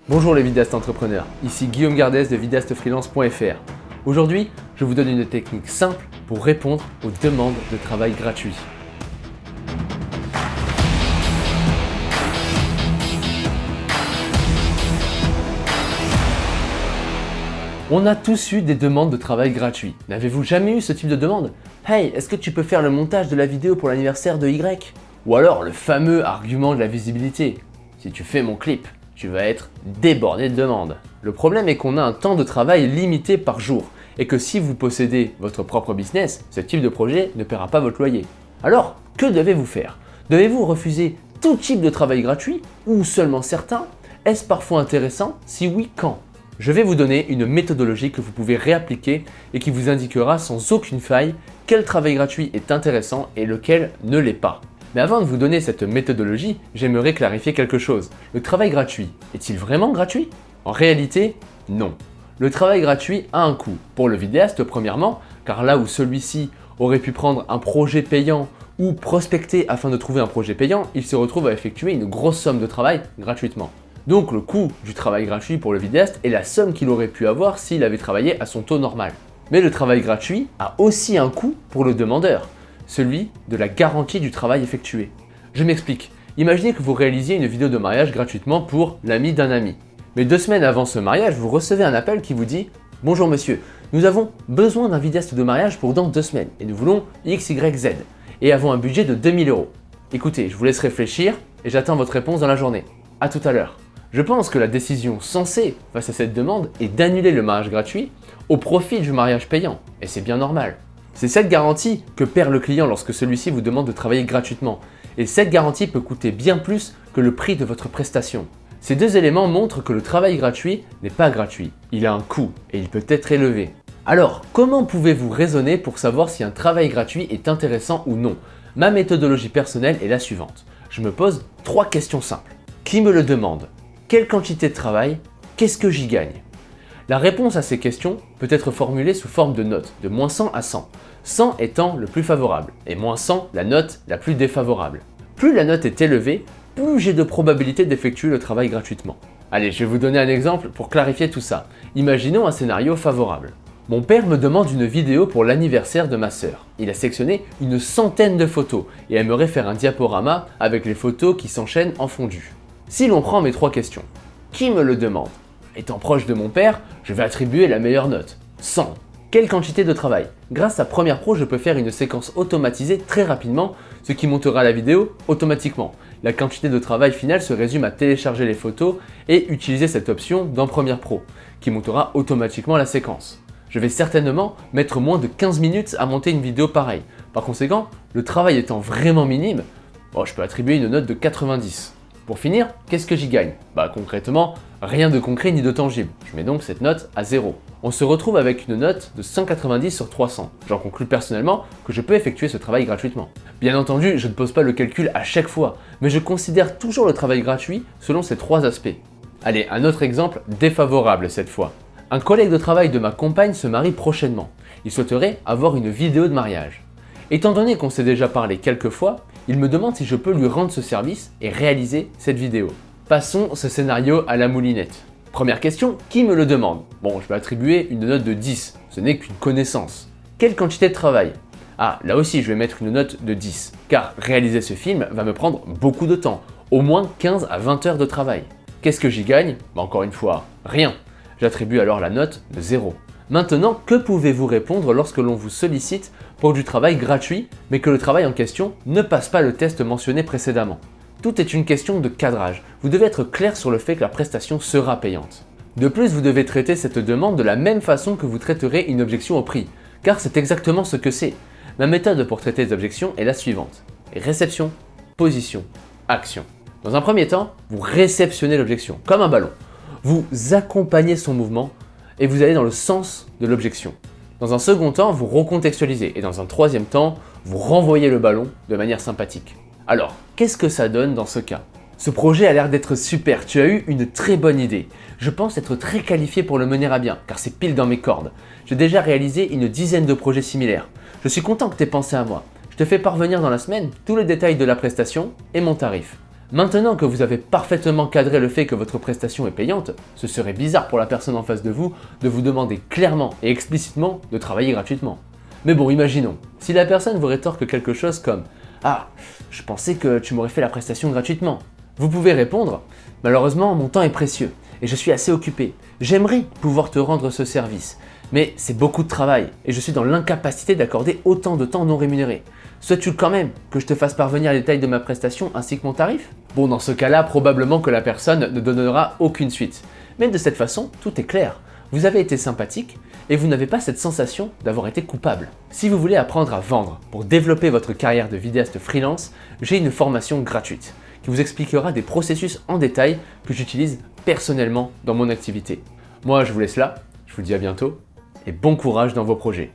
Bonjour les vidéastes entrepreneurs, ici Guillaume Gardès de vidastefreelance.fr. Aujourd'hui, je vous donne une technique simple pour répondre aux demandes de travail gratuits. On a tous eu des demandes de travail gratuits. N'avez-vous jamais eu ce type de demande? Hey, est-ce que tu peux faire le montage de la vidéo pour l'anniversaire de Y? Ou alors le fameux argument de la visibilité. Si tu fais mon clip, tu vas être débordé de demandes. Le problème est qu'on a un temps de travail limité par jour et que si vous possédez votre propre business, ce type de projet ne paiera pas votre loyer. Alors, que devez-vous faire? Devez-vous refuser tout type de travail gratuit ou seulement certains? Est-ce parfois intéressant? Si oui, quand? Je vais vous donner une méthodologie que vous pouvez réappliquer et qui vous indiquera sans aucune faille quel travail gratuit est intéressant et lequel ne l'est pas. Mais avant de vous donner cette méthodologie, j'aimerais clarifier quelque chose. Le travail gratuit est-il vraiment gratuit? En réalité, non. Le travail gratuit a un coût. Pour le vidéaste, premièrement, car là où celui-ci aurait pu prendre un projet payant ou prospecter afin de trouver un projet payant, il se retrouve à effectuer une grosse somme de travail gratuitement. Donc le coût du travail gratuit pour le vidéaste est la somme qu'il aurait pu avoir s'il avait travaillé à son taux normal. Mais le travail gratuit a aussi un coût pour le demandeur, celui de la garantie du travail effectué. Je m'explique. Imaginez que vous réalisiez une vidéo de mariage gratuitement pour l'ami d'un ami. Mais 2 semaines avant ce mariage, vous recevez un appel qui vous dit « Bonjour monsieur, nous avons besoin d'un vidéaste de mariage pour dans 2 semaines et nous voulons X, Y, Z et avons un budget de 2000 €. Écoutez, je vous laisse réfléchir et j'attends votre réponse dans la journée. À tout à l'heure. » Je pense que la décision sensée face à cette demande est d'annuler le mariage gratuit au profit du mariage payant, et c'est bien normal. C'est cette garantie que perd le client lorsque celui-ci vous demande de travailler gratuitement, et cette garantie peut coûter bien plus que le prix de votre prestation. Ces 2 éléments montrent que le travail gratuit n'est pas gratuit, il a un coût et il peut être élevé. Alors, comment pouvez-vous raisonner pour savoir si un travail gratuit est intéressant ou non? Ma méthodologie personnelle est la suivante. Je me pose 3 questions simples. Qui me le demande? Quelle quantité de travail? Qu'est-ce que j'y gagne? La réponse à ces questions peut être formulée sous forme de notes, de moins 100 à 100. 100 étant le plus favorable et moins 100 la note la plus défavorable. Plus la note est élevée, plus j'ai de probabilité d'effectuer le travail gratuitement. Allez, je vais vous donner un exemple pour clarifier tout ça. Imaginons un scénario favorable. Mon père me demande une vidéo pour l'anniversaire de ma sœur. Il a sélectionné une centaine de photos et aimerait faire un diaporama avec les photos qui s'enchaînent en fondu. Si l'on prend mes 3 questions, qui me le demande? Étant proche de mon père, je vais attribuer la meilleure note, 100. Quelle quantité de travail? Grâce à Premiere Pro, je peux faire une séquence automatisée très rapidement, ce qui montera la vidéo automatiquement. La quantité de travail finale se résume à télécharger les photos et utiliser cette option dans Premiere Pro, qui montera automatiquement la séquence. Je vais certainement mettre moins de 15 minutes à monter une vidéo pareille. Par conséquent, le travail étant vraiment minime, je peux attribuer une note de 90. Pour finir, qu'est-ce que j'y gagne? Concrètement, rien de concret ni de tangible. Je mets donc cette note à 0. On se retrouve avec une note de 190 sur 300. J'en conclus personnellement que je peux effectuer ce travail gratuitement. Bien entendu, je ne pose pas le calcul à chaque fois, mais je considère toujours le travail gratuit selon ces 3 aspects. Allez, un autre exemple défavorable cette fois. Un collègue de travail de ma compagne se marie prochainement. Il souhaiterait avoir une vidéo de mariage. Étant donné qu'on s'est déjà parlé quelques fois, il me demande si je peux lui rendre ce service et réaliser cette vidéo. Passons ce scénario à la moulinette. Première question, qui me le demande? Je vais attribuer une note de 10, ce n'est qu'une connaissance. Quelle quantité de travail? Là aussi je vais mettre une note de 10, car réaliser ce film va me prendre beaucoup de temps, au moins 15 à 20 heures de travail. Qu'est-ce que j'y gagne? Encore une fois, rien. J'attribue alors la note de 0. Maintenant, que pouvez-vous répondre lorsque l'on vous sollicite pour du travail gratuit, mais que le travail en question ne passe pas le test mentionné précédemment? Tout est une question de cadrage. Vous devez être clair sur le fait que la prestation sera payante. De plus, vous devez traiter cette demande de la même façon que vous traiterez une objection au prix, car c'est exactement ce que c'est. Ma méthode pour traiter les objections est la suivante. Réception, position, action. Dans un premier temps, vous réceptionnez l'objection, comme un ballon. Vous accompagnez son mouvement et vous allez dans le sens de l'objection. Dans un second temps, vous recontextualisez et dans un troisième temps, vous renvoyez le ballon de manière sympathique. Alors, qu'est-ce que ça donne dans ce cas? Ce projet a l'air d'être super, tu as eu une très bonne idée. Je pense être très qualifié pour le mener à bien, car c'est pile dans mes cordes. J'ai déjà réalisé une dizaine de projets similaires. Je suis content que tu aies pensé à moi. Je te fais parvenir dans la semaine tous les détails de la prestation et mon tarif. Maintenant que vous avez parfaitement cadré le fait que votre prestation est payante, ce serait bizarre pour la personne en face de vous demander clairement et explicitement de travailler gratuitement. Mais bon, imaginons, si la personne vous rétorque quelque chose comme « Ah, je pensais que tu m'aurais fait la prestation gratuitement », vous pouvez répondre « Malheureusement, mon temps est précieux et je suis assez occupé. J'aimerais pouvoir te rendre ce service, mais c'est beaucoup de travail et je suis dans l'incapacité d'accorder autant de temps non rémunéré. Souhaites-tu quand même que je te fasse parvenir les détails de ma prestation ainsi que mon tarif ?» Bon, dans ce cas-là, probablement que la personne ne donnera aucune suite. Mais de cette façon, tout est clair. Vous avez été sympathique et vous n'avez pas cette sensation d'avoir été coupable. Si vous voulez apprendre à vendre pour développer votre carrière de vidéaste freelance, j'ai une formation gratuite qui vous expliquera des processus en détail que j'utilise personnellement dans mon activité. Moi, je vous laisse là, je vous dis à bientôt et bon courage dans vos projets.